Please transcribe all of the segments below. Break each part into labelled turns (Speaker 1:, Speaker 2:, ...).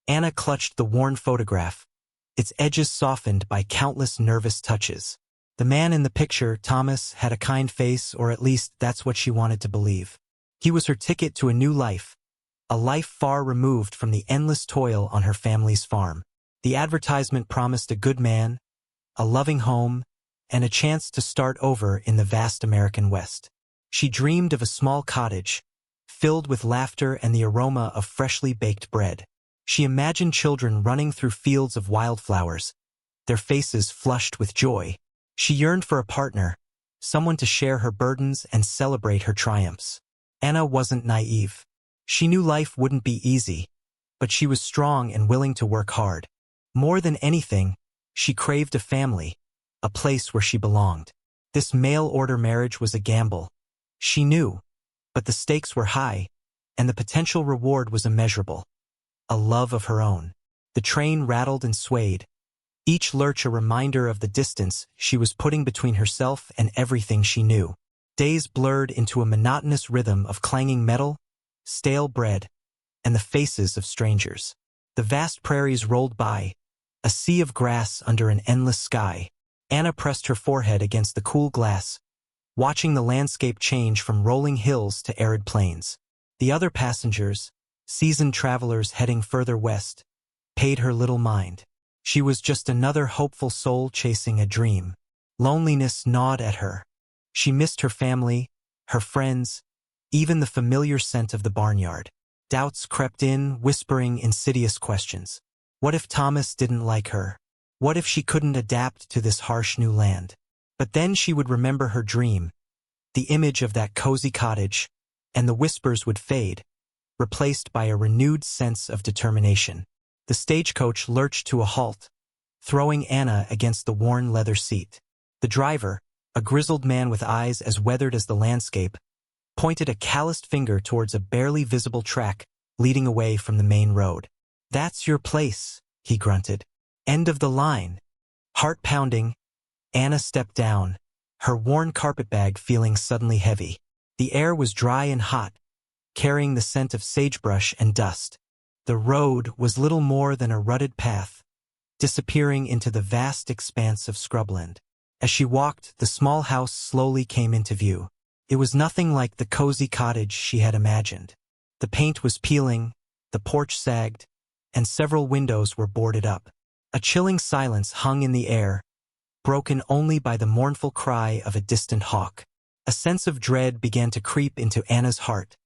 Speaker 1: Anna clutched the worn photograph, its edges softened by countless nervous touches. The man in the picture, Thomas, had a kind face, or at least that's what she wanted to believe. He was her ticket to a new life, a life far removed from the endless toil on her family's farm. The advertisement promised a good man, a loving home, and a chance to start over in the vast American West. She dreamed of a small cottage, filled with laughter and the aroma of freshly baked bread. She imagined children running through fields of wildflowers, their faces flushed with joy. She yearned for a partner, someone to share her burdens and celebrate her triumphs. Anna wasn't naive. She knew life wouldn't be easy, but she was strong and willing to work hard. More than anything, she craved a family, a place where she belonged. This mail-order marriage was a gamble. She knew, but the stakes were high, and the potential reward was immeasurable. A love of her own. The train rattled and swayed, each lurch a reminder of the distance she was putting between herself and everything she knew. Days blurred into a monotonous rhythm of clanging metal, stale bread, and the faces of strangers. The vast prairies rolled by, a sea of grass under an endless sky. Anna pressed her forehead against the cool glass, watching the landscape change from rolling hills to arid plains. The other passengers, seasoned travelers heading further west, paid her little mind. She was just another hopeful soul chasing a dream. Loneliness gnawed at her. She missed her family, her friends, even the familiar scent of the barnyard. Doubts crept in, whispering insidious questions. What if Thomas didn't like her? What if she couldn't adapt to this harsh new land? But then she would remember her dream, the image of that cozy cottage, and the whispers would fade, replaced by a renewed sense of determination. The stagecoach lurched to a halt, throwing Anna against the worn leather seat. The driver, a grizzled man with eyes as weathered as the landscape, pointed a calloused finger towards a barely visible track leading away from the main road. "That's your place," he grunted. "End of the line." Heart pounding, Anna stepped down, her worn carpetbag feeling suddenly heavy. The air was dry and hot, carrying the scent of sagebrush and dust. The road was little more than a rutted path, disappearing into the vast expanse of scrubland. As she walked, the small house slowly came into view. It was nothing like the cozy cottage she had imagined. The paint was peeling, the porch sagged, and several windows were boarded up. A chilling silence hung in the air, broken only by the mournful cry of a distant hawk. A sense of dread began to creep into Anna's heart,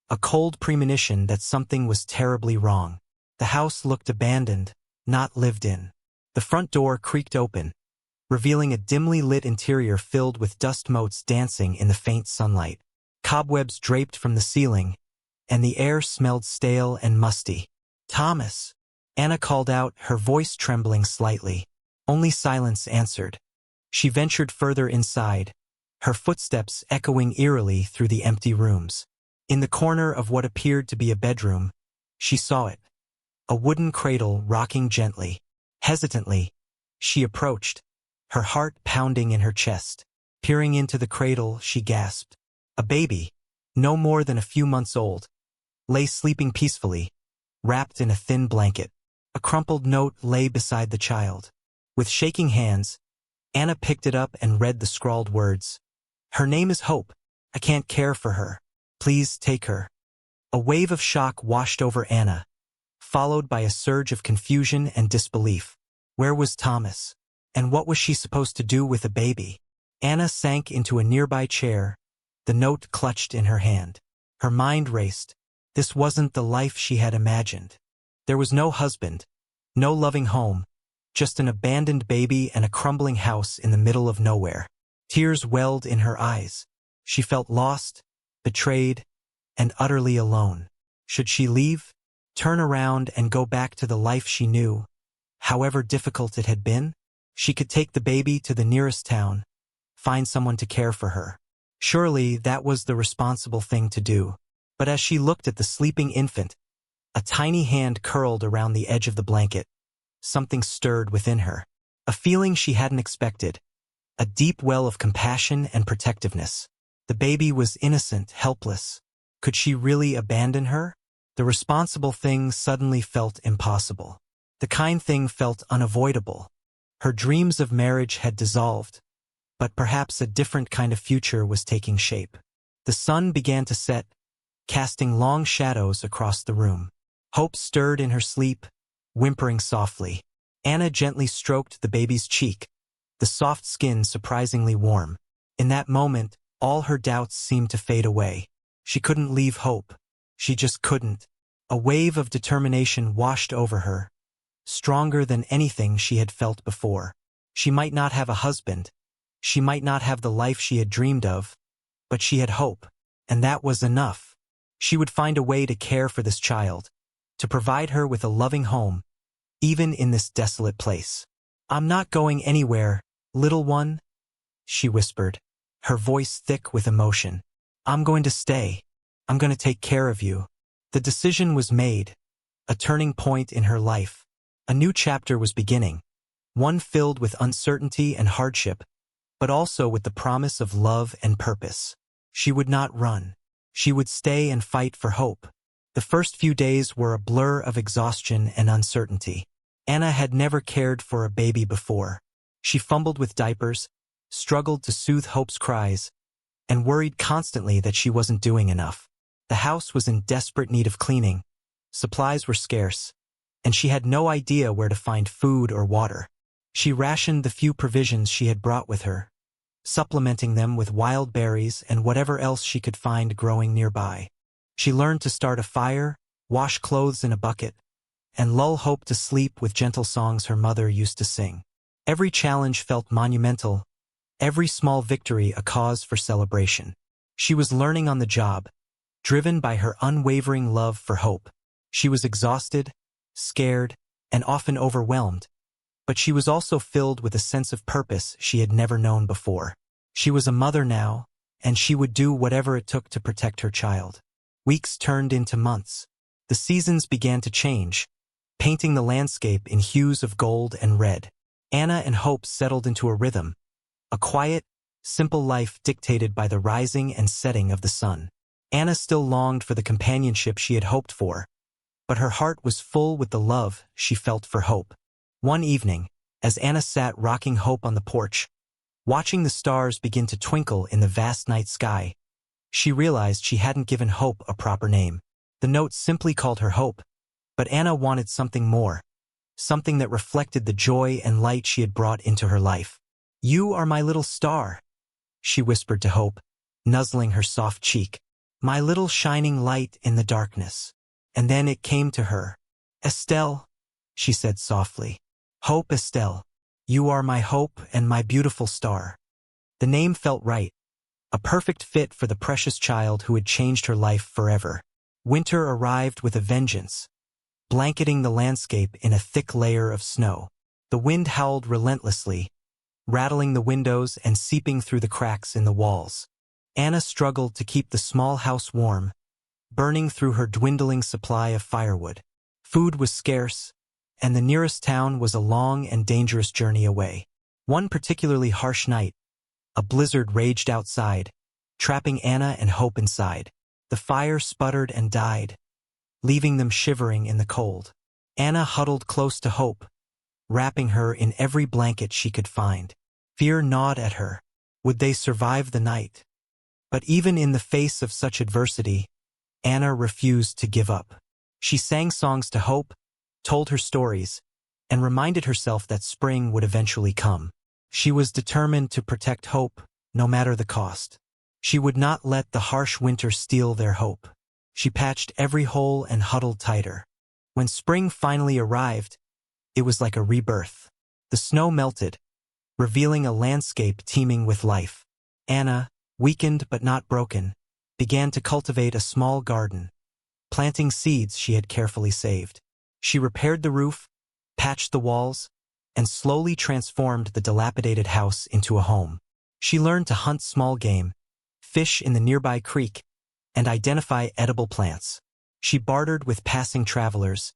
Speaker 1: a cold premonition that something was terribly wrong. The house looked abandoned, not lived in. The front door creaked open, revealing a dimly lit interior filled with dust motes dancing in the faint sunlight. Cobwebs draped from the ceiling, and the air smelled stale and musty. "Thomas!" Anna called out, her voice trembling slightly. Only silence answered. She ventured further inside, her footsteps echoing eerily through the empty rooms. In the corner of what appeared to be a bedroom, she saw it, a wooden cradle rocking gently. Hesitantly, she approached, her heart pounding in her chest. Peering into the cradle, she gasped. A baby, no more than a few months old, lay sleeping peacefully, wrapped in a thin blanket. A crumpled note lay beside the child. With shaking hands, Anna picked it up and read the scrawled words. "Her name is Hope. I can't care for her. Please take her." A wave of shock washed over Anna, followed by a surge of confusion and disbelief. Where was Thomas? And what was she supposed to do with a baby? Anna sank into a nearby chair, the note clutched in her hand. Her mind raced. This wasn't the life she had imagined. There was no husband, no loving home, just an abandoned baby and a crumbling house in the middle of nowhere. Tears welled in her eyes. She felt lost, betrayed, and utterly alone. Should she leave, turn around and go back to the life she knew, however difficult it had been? She could take the baby to the nearest town, find someone to care for her. Surely that was the responsible thing to do. But as she looked at the sleeping infant, a tiny hand curled around the edge of the blanket. Something stirred within her. A feeling she hadn't expected. A deep well of compassion and protectiveness. The baby was innocent, helpless. Could she really abandon her? The responsible thing suddenly felt impossible. The kind thing felt unavoidable. Her dreams of marriage had dissolved, but perhaps a different kind of future was taking shape. The sun began to set, casting long shadows across the room. Hope stirred in her sleep, whimpering softly. Anna gently stroked the baby's cheek, the soft skin surprisingly warm. In that moment, all her doubts seemed to fade away. She couldn't leave Hope. She just couldn't. A wave of determination washed over her, stronger than anything she had felt before. She might not have a husband. She might not have the life she had dreamed of, but she had hope, and that was enough. She would find a way to care for this child, to provide her with a loving home, even in this desolate place. "I'm not going anywhere, little one," she whispered, her voice thick with emotion. "I'm going to stay. I'm going to take care of you." The decision was made, a turning point in her life. A new chapter was beginning, one filled with uncertainty and hardship, but also with the promise of love and purpose. She would not run. She would stay and fight for hope. The first few days were a blur of exhaustion and uncertainty. Anna had never cared for a baby before. She fumbled with diapers, struggled to soothe Hope's cries, and worried constantly that she wasn't doing enough. The house was in desperate need of cleaning. Supplies were scarce, and she had no idea where to find food or water. She rationed the few provisions she had brought with her, supplementing them with wild berries and whatever else she could find growing nearby. She learned to start a fire, wash clothes in a bucket, and lull Hope to sleep with gentle songs her mother used to sing. Every challenge felt monumental, every small victory a cause for celebration. She was learning on the job, driven by her unwavering love for Hope. She was exhausted, scared, and often overwhelmed, but she was also filled with a sense of purpose she had never known before. She was a mother now, and she would do whatever it took to protect her child. Weeks turned into months. The seasons began to change, painting the landscape in hues of gold and red. Anna and Hope settled into a rhythm, a quiet, simple life dictated by the rising and setting of the sun. Anna still longed for the companionship she had hoped for, but her heart was full with the love she felt for Hope. One evening, as Anna sat rocking Hope on the porch, watching the stars begin to twinkle in the vast night sky, she realized she hadn't given Hope a proper name. The note simply called her Hope, but Anna wanted something more, something that reflected the joy and light she had brought into her life. "You are my little star," she whispered to Hope, nuzzling her soft cheek. "My little shining light in the darkness." And then it came to her. "Estelle," she said softly. "Hope Estelle. You are my hope and my beautiful star." The name felt right, a perfect fit for the precious child who had changed her life forever. Winter arrived with a vengeance, blanketing the landscape in a thick layer of snow. The wind howled relentlessly, rattling the windows and seeping through the cracks in the walls. Anna struggled to keep the small house warm, burning through her dwindling supply of firewood. Food was scarce, and the nearest town was a long and dangerous journey away. One particularly harsh night, a blizzard raged outside, trapping Anna and Hope inside. The fire sputtered and died, leaving them shivering in the cold. Anna huddled close to Hope, wrapping her in every blanket she could find. Fear gnawed at her. Would they survive the night? But even in the face of such adversity, Anna refused to give up. She sang songs to Hope, told her stories, and reminded herself that spring would eventually come. She was determined to protect Hope, no matter the cost. She would not let the harsh winter steal their hope. She patched every hole and huddled tighter. When spring finally arrived, it was like a rebirth. The snow melted, revealing a landscape teeming with life. Anna, weakened but not broken, began to cultivate a small garden, planting seeds she had carefully saved. She repaired the roof, patched the walls, and slowly transformed the dilapidated house into a home. She learned to hunt small game, fish in the nearby creek, and identify edible plants. She bartered with passing travelers,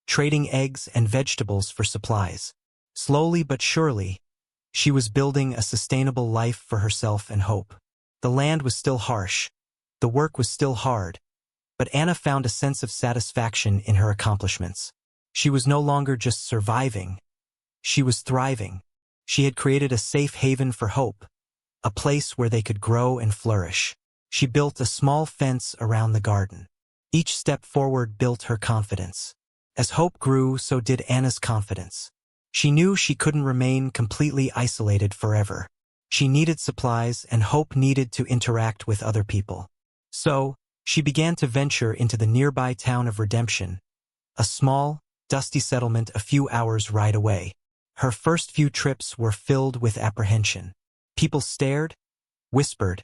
Speaker 1: trading eggs and vegetables for supplies. Slowly but surely, she was building a sustainable life for herself and Hope. The land was still harsh, the work was still hard, But Anna found a sense of satisfaction in her accomplishments. She was no longer just surviving. She was thriving. She had created a safe haven for Hope, a place where they could grow and flourish. She built a small fence around the garden. Each step forward built her confidence. As Hope grew, so did Anna's confidence. She knew she couldn't remain completely isolated forever. She needed supplies, and Hope needed to interact with other people. So, she began to venture into the nearby town of Redemption, a small, dusty settlement a few hours' ride away. Her first few trips were filled with apprehension. People stared, whispered,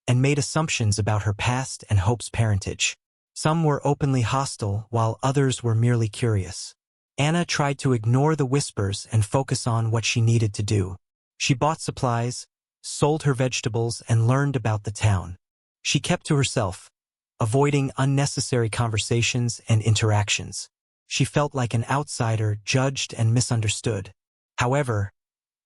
Speaker 1: and made assumptions about her past and Hope's parentage. Some were openly hostile, while others were merely curious. Anna tried to ignore the whispers and focus on what she needed to do. She bought supplies, sold her vegetables, and learned about the town. She kept to herself, avoiding unnecessary conversations and interactions. She felt like an outsider, judged and misunderstood. However,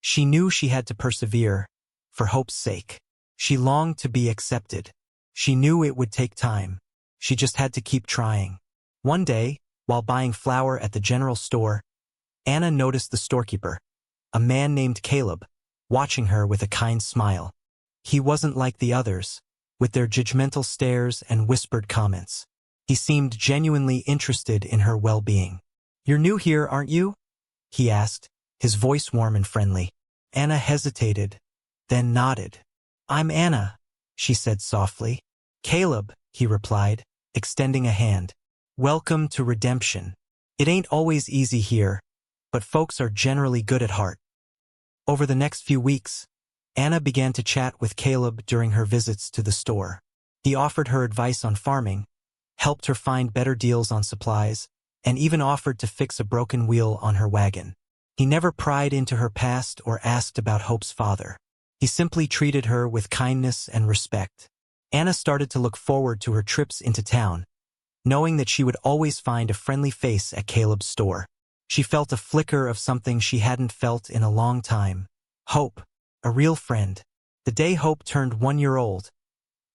Speaker 1: she knew she had to persevere, for Hope's sake. She longed to be accepted. She knew it would take time. She just had to keep trying. One day, while buying flour at the general store, Anna noticed the storekeeper, a man named Caleb, watching her with a kind smile. He wasn't like the others, with their judgmental stares and whispered comments. He seemed genuinely interested in her well-being. "You're new here, aren't you?" he asked, his voice warm and friendly. Anna hesitated, then nodded. "I'm Anna," she said softly. "Caleb," he replied, extending a hand. "Welcome to Redemption. It ain't always easy here, but folks are generally good at heart." Over the next few weeks, Anna began to chat with Caleb during her visits to the store. He offered her advice on farming, helped her find better deals on supplies, and even offered to fix a broken wheel on her wagon. He never pried into her past or asked about Hope's father. He simply treated her with kindness and respect. Anna started to look forward to her trips into town, knowing that she would always find a friendly face at Caleb's store. She felt a flicker of something she hadn't felt in a long time. Hope, a real friend. The day Hope turned 1 year old,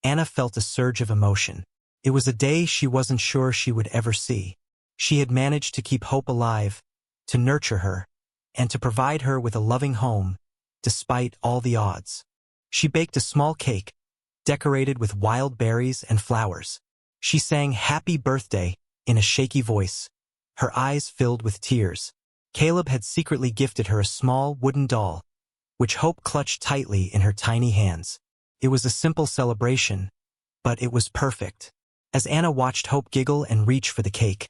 Speaker 1: Anna felt a surge of emotion. It was a day she wasn't sure she would ever see. She had managed to keep Hope alive, to nurture her, and to provide her with a loving home, despite all the odds. She baked a small cake, decorated with wild berries and flowers. She sang "Happy Birthday" in a shaky voice, her eyes filled with tears. Caleb had secretly gifted her a small wooden doll, which Hope clutched tightly in her tiny hands. It was a simple celebration, but it was perfect. As Anna watched Hope giggle and reach for the cake,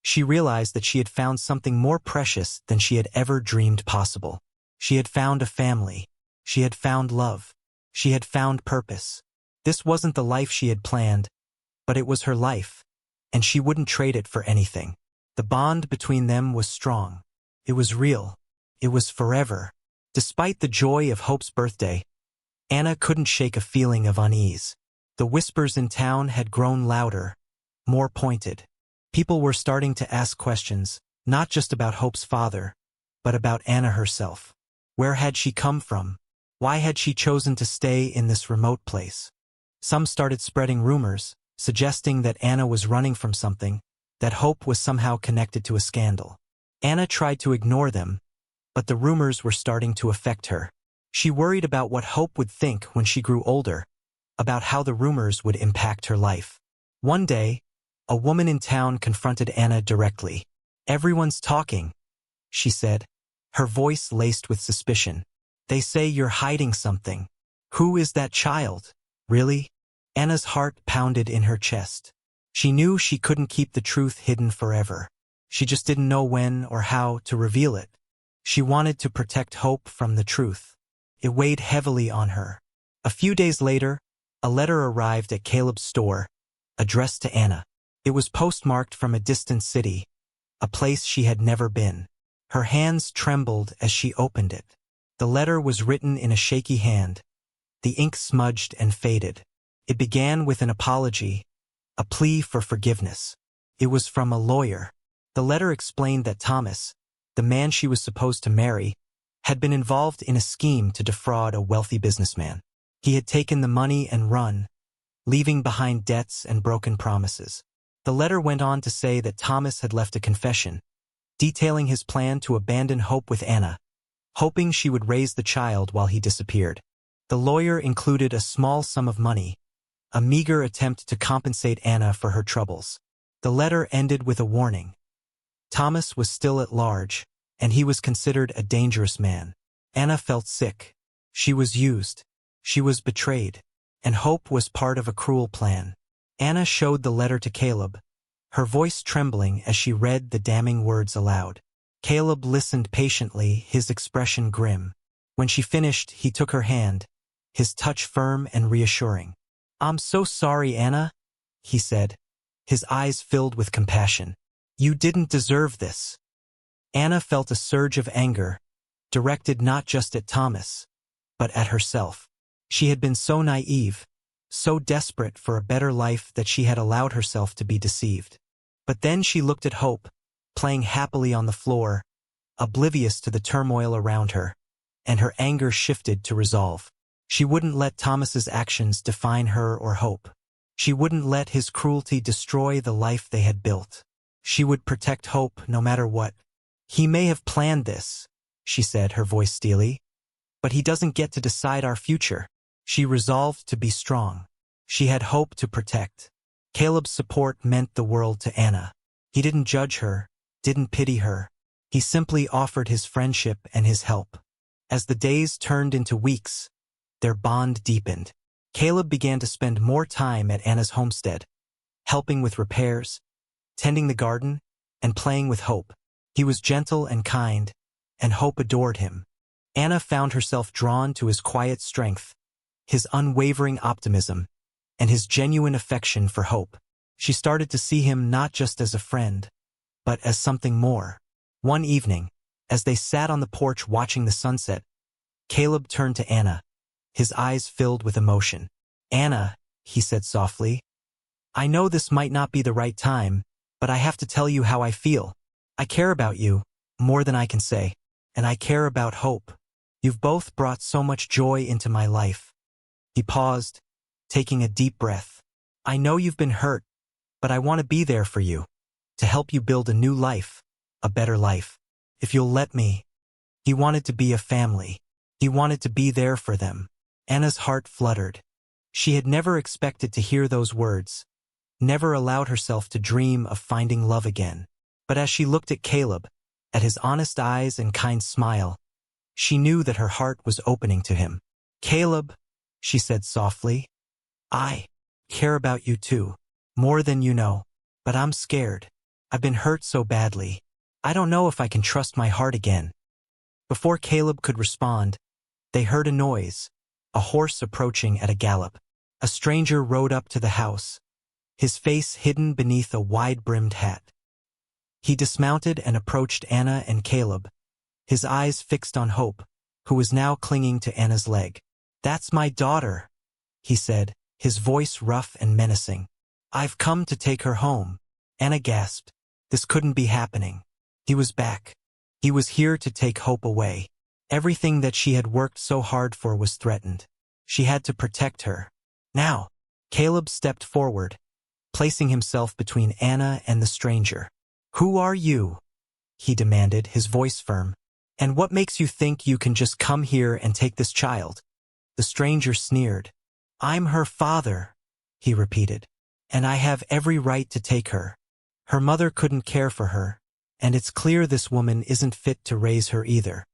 Speaker 1: she realized that she had found something more precious than she had ever dreamed possible. She had found a family. She had found love. She had found purpose. This wasn't the life she had planned, but it was her life, and she wouldn't trade it for anything. The bond between them was strong. It was real. It was forever. Despite the joy of Hope's birthday, Anna couldn't shake a feeling of unease. The whispers in town had grown louder, more pointed. People were starting to ask questions, not just about Hope's father, but about Anna herself. Where had she come from? Why had she chosen to stay in this remote place? Some started spreading rumors, suggesting that Anna was running from something, that Hope was somehow connected to a scandal. Anna tried to ignore them, but the rumors were starting to affect her. She worried about what Hope would think when she grew older, about how the rumors would impact her life. One day, a woman in town confronted Anna directly. "Everyone's talking," she said, her voice laced with suspicion. "They say you're hiding something. Who is that child? Really?" Anna's heart pounded in her chest. She knew she couldn't keep the truth hidden forever. She just didn't know when or how to reveal it. She wanted to protect Hope from the truth. It weighed heavily on her. A few days later, a letter arrived at Caleb's store, addressed to Anna. It was postmarked from a distant city, a place she had never been. Her hands trembled as she opened it. The letter was written in a shaky hand. The ink smudged and faded. It began with an apology, a plea for forgiveness. It was from a lawyer. The letter explained that Thomas, the man she was supposed to marry, had been involved in a scheme to defraud a wealthy businessman. He had taken the money and run, leaving behind debts and broken promises. The letter went on to say that Thomas had left a confession, detailing his plan to abandon Hope with Anna, hoping she would raise the child while he disappeared. The lawyer included a small sum of money, a meager attempt to compensate Anna for her troubles. The letter ended with a warning. Thomas was still at large, and he was considered a dangerous man. Anna felt sick. She was used. She was betrayed. And Hope was part of a cruel plan. Anna showed the letter to Caleb, her voice trembling as she read the damning words aloud. Caleb listened patiently, his expression grim. When she finished, he took her hand, his touch firm and reassuring. "I'm so sorry, Anna," he said, his eyes filled with compassion. "You didn't deserve this." Anna felt a surge of anger, directed not just at Thomas, but at herself. She had been so naive, so desperate for a better life that she had allowed herself to be deceived. But then she looked at Hope, playing happily on the floor, oblivious to the turmoil around her, and her anger shifted to resolve. She wouldn't let Thomas's actions define her or Hope. She wouldn't let his cruelty destroy the life they had built. She would protect Hope no matter what. "He may have planned this," she said, her voice steely, "but he doesn't get to decide our future." She resolved to be strong. She had Hope to protect. Caleb's support meant the world to Anna. He didn't judge her, didn't pity her. He simply offered his friendship and his help. As the days turned into weeks, their bond deepened. Caleb began to spend more time at Anna's homestead, helping with repairs, tending the garden, and playing with Hope. He was gentle and kind, and Hope adored him. Anna found herself drawn to his quiet strength, his unwavering optimism, and his genuine affection for Hope. She started to see him not just as a friend, but as something more. One evening, as they sat on the porch watching the sunset, Caleb turned to Anna, his eyes filled with emotion. "Anna," he said softly, "I know this might not be the right time, but I have to tell you how I feel. I care about you, more than I can say, and I care about Hope. You've both brought so much joy into my life." He paused, taking a deep breath. "I know you've been hurt, but I want to be there for you, to help you build a new life, a better life. If you'll let me." He wanted to be a family. He wanted to be there for them. Anna's heart fluttered. She had never expected to hear those words, never allowed herself to dream of finding love again. But as she looked at Caleb, at his honest eyes and kind smile, she knew that her heart was opening to him. "Caleb," she said softly, "I care about you too, more than you know, but I'm scared. I've been hurt so badly. I don't know if I can trust my heart again." Before Caleb could respond, they heard a noise, a horse approaching at a gallop. A stranger rode up to the house, his face hidden beneath a wide-brimmed hat. He dismounted and approached Anna and Caleb, his eyes fixed on Hope, who was now clinging to Anna's leg. "That's my daughter," he said, his voice rough and menacing. "I've come to take her home." Anna gasped. This couldn't be happening. He was back. He was here to take Hope away. Everything that she had worked so hard for was threatened. She had to protect her. Now, Caleb stepped forward, placing himself between Anna and the stranger. "Who are you?" he demanded, his voice firm. "And what makes you think you can just come here and take this child?" The stranger sneered. "I'm her father," he repeated, "and I have every right to take her. Her mother couldn't care for her, and it's clear this woman isn't fit to raise her either."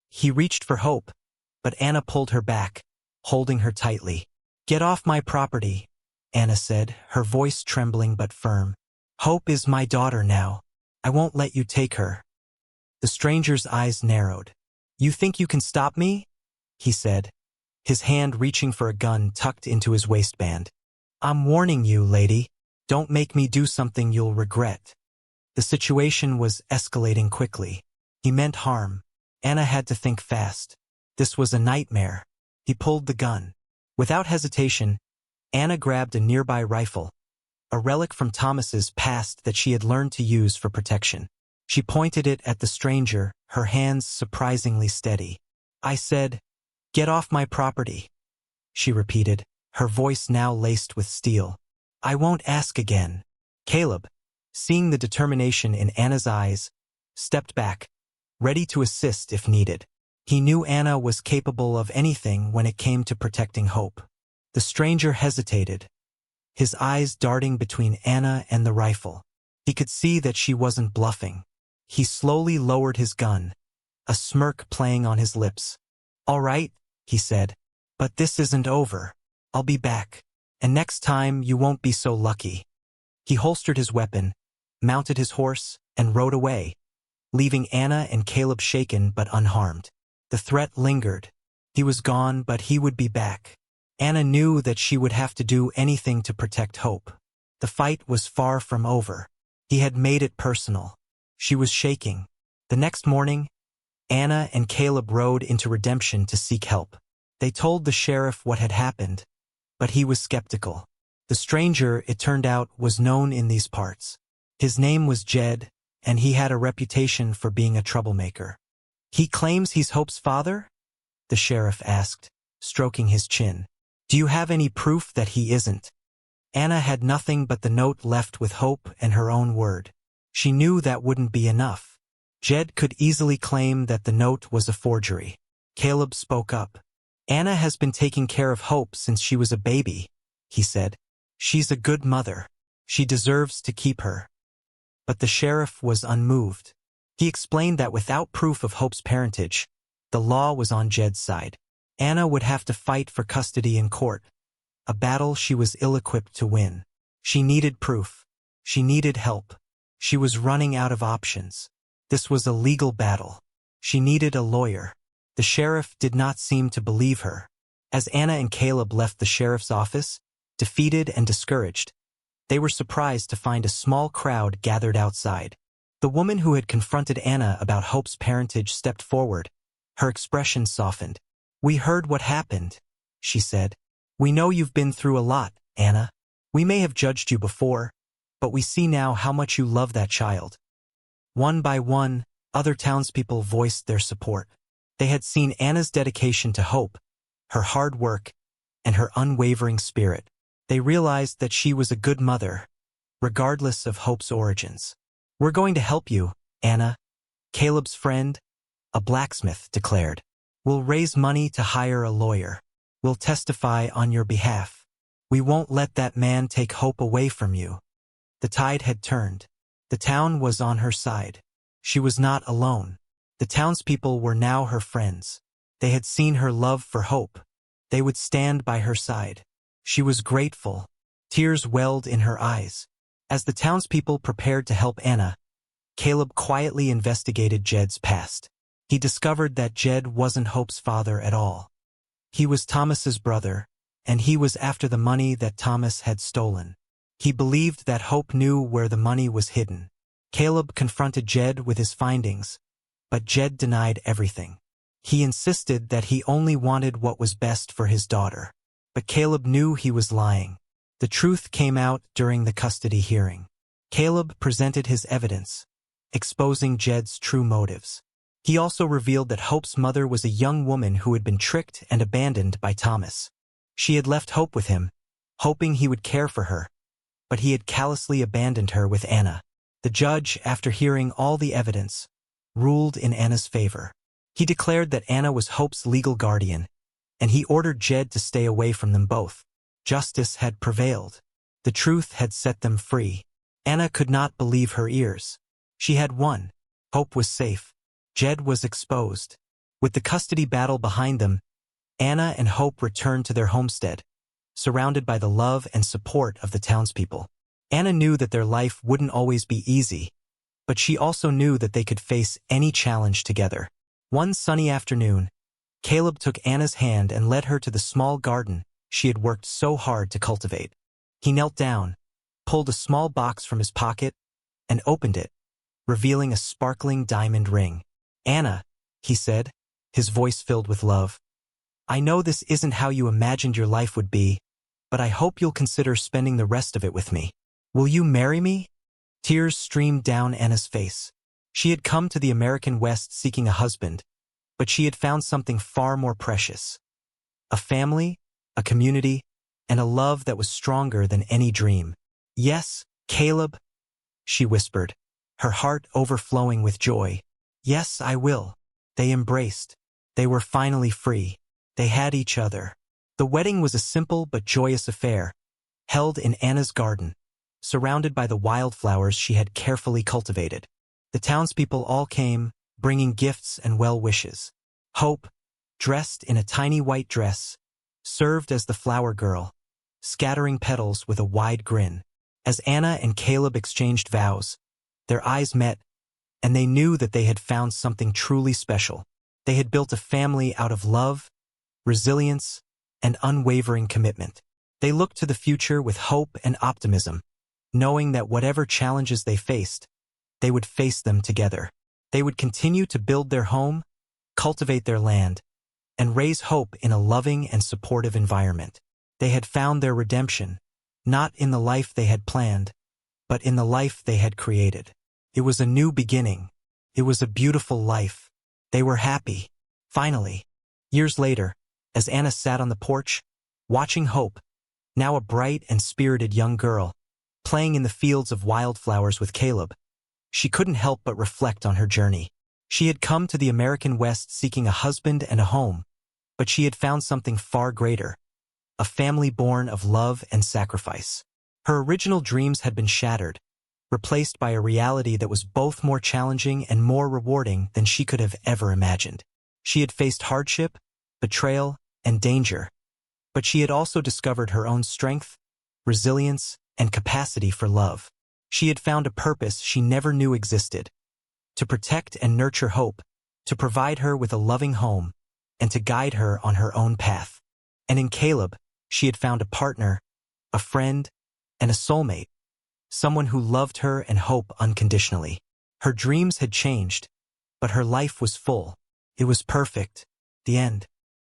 Speaker 1: He reached for Hope, but Anna pulled her back, holding her tightly. "Get off my property," Anna said, her voice trembling but firm. "Hope is my daughter now. I won't let you take her." The stranger's eyes narrowed. "You think you can stop me?" he said, his hand reaching for a gun tucked into his waistband. "I'm warning you, lady. Don't make me do something you'll regret." The situation was escalating quickly. He meant harm. Anna had to think fast. This was a nightmare. He pulled the gun. Without hesitation, Anna grabbed a nearby rifle, a relic from Thomas's past that she had learned to use for protection. She pointed it at the stranger, her hands surprisingly steady. "I said, get off my property," she repeated, her voice now laced with steel. "I won't ask again." Caleb, seeing the determination in Anna's eyes, stepped back, ready to assist if needed. He knew Anna was capable of anything when it came to protecting Hope. The stranger hesitated, his eyes darting between Anna and the rifle. He could see that she wasn't bluffing. He slowly lowered his gun, a smirk playing on his lips. "All right," he said, "but this isn't over. I'll be back. And next time you won't be so lucky." He holstered his weapon, mounted his horse, and rode away, leaving Anna and Caleb shaken but unharmed. The threat lingered. He was gone, but he would be back. Anna knew that she would have to do anything to protect Hope. The fight was far from over. He had made it personal. She was shaking. The next morning, Anna and Caleb rode into Redemption to seek help. They told the sheriff what had happened, but he was skeptical. The stranger, it turned out, was known in these parts. His name was Jed, and he had a reputation for being a troublemaker. "He claims he's Hope's father?" the sheriff asked, stroking his chin. "Do you have any proof that he isn't?" Anna had nothing but the note left with Hope and her own word. She knew that wouldn't be enough. Jed could easily claim that the note was a forgery. Caleb spoke up. "Anna has been taking care of Hope since she was a baby," he said. "She's a good mother. She deserves to keep her." But the sheriff was unmoved. He explained that without proof of Hope's parentage, the law was on Jed's side. Anna would have to fight for custody in court, a battle she was ill-equipped to win. She needed proof. She needed help. She was running out of options. This was a legal battle. She needed a lawyer. The sheriff did not seem to believe her. As Anna and Caleb left the sheriff's office, defeated and discouraged, they were surprised to find a small crowd gathered outside. The woman who had confronted Anna about Hope's parentage stepped forward. Her expression softened. "We heard what happened," she said. "We know you've been through a lot, Anna. We may have judged you before, but we see now how much you love that child." One by one, other townspeople voiced their support. They had seen Anna's dedication to Hope, her hard work, and her unwavering spirit. They realized that she was a good mother, regardless of Hope's origins. "We're going to help you, Anna," Caleb's friend, a blacksmith, declared. "We'll raise money to hire a lawyer. We'll testify on your behalf. We won't let that man take Hope away from you." The tide had turned. The town was on her side. She was not alone. The townspeople were now her friends. They had seen her love for Hope. They would stand by her side. She was grateful. Tears welled in her eyes. As the townspeople prepared to help Anna, Caleb quietly investigated Jed's past. He discovered that Jed wasn't Hope's father at all. He was Thomas's brother, and he was after the money that Thomas had stolen. He believed that Hope knew where the money was hidden. Caleb confronted Jed with his findings, but Jed denied everything. He insisted that he only wanted what was best for his daughter. But Caleb knew he was lying. The truth came out during the custody hearing. Caleb presented his evidence, exposing Jed's true motives. He also revealed that Hope's mother was a young woman who had been tricked and abandoned by Thomas. She had left Hope with him, hoping he would care for her, but he had callously abandoned her with Anna. The judge, after hearing all the evidence, ruled in Anna's favor. He declared that Anna was Hope's legal guardian, and he ordered Jed to stay away from them both. Justice had prevailed. The truth had set them free. Anna could not believe her ears. She had won. Hope was safe. Jed was exposed. With the custody battle behind them, Anna and Hope returned to their homestead, surrounded by the love and support of the townspeople. Anna knew that their life wouldn't always be easy, but she also knew that they could face any challenge together. One sunny afternoon, Caleb took Anna's hand and led her to the small garden she had worked so hard to cultivate. He knelt down, pulled a small box from his pocket, and opened it, revealing a sparkling diamond ring. "Anna," he said, his voice filled with love, "I know this isn't how you imagined your life would be, but I hope you'll consider spending the rest of it with me. Will you marry me?" Tears streamed down Anna's face. She had come to the American West seeking a husband, but she had found something far more precious. A family, a community, and a love that was stronger than any dream. "Yes," "Caleb," she whispered, her heart overflowing with joy. "Yes, I will." They embraced. They were finally free. They had each other. The wedding was a simple but joyous affair, held in Anna's garden, surrounded by the wildflowers she had carefully cultivated. The townspeople all came, bringing gifts and well wishes. Hope, dressed in a tiny white dress, served as the flower girl, scattering petals with a wide grin. As Anna and Caleb exchanged vows, their eyes met, and they knew that they had found something truly special. They had built a family out of love, resilience, and unwavering commitment. They looked to the future with hope and optimism, knowing that whatever challenges they faced, they would face them together. They would continue to build their home, cultivate their land, and raise hope in a loving and supportive environment. They had found their redemption, not in the life they had planned, but in the life they had created. It was a new beginning. It was a beautiful life. They were happy. Finally, years later, as Anna sat on the porch, watching Hope, now a bright and spirited young girl, playing in the fields of wildflowers with Caleb, she couldn't help but reflect on her journey. She had come to the American West seeking a husband and a home, but she had found something far greater, a family born of love and sacrifice. Her original dreams had been shattered, replaced by a reality that was both more challenging and more rewarding than she could have ever imagined. She had faced hardship, betrayal, and danger, but she had also discovered her own strength, resilience, and capacity for love. She had found a purpose she never knew existed: to protect and nurture Hope, to provide her with a loving home, and to guide her on her own path. And in Caleb, she had found a partner, a friend, and a soulmate, someone who loved her and Hope unconditionally. Her dreams had changed, but her life was full. It was perfect. The end.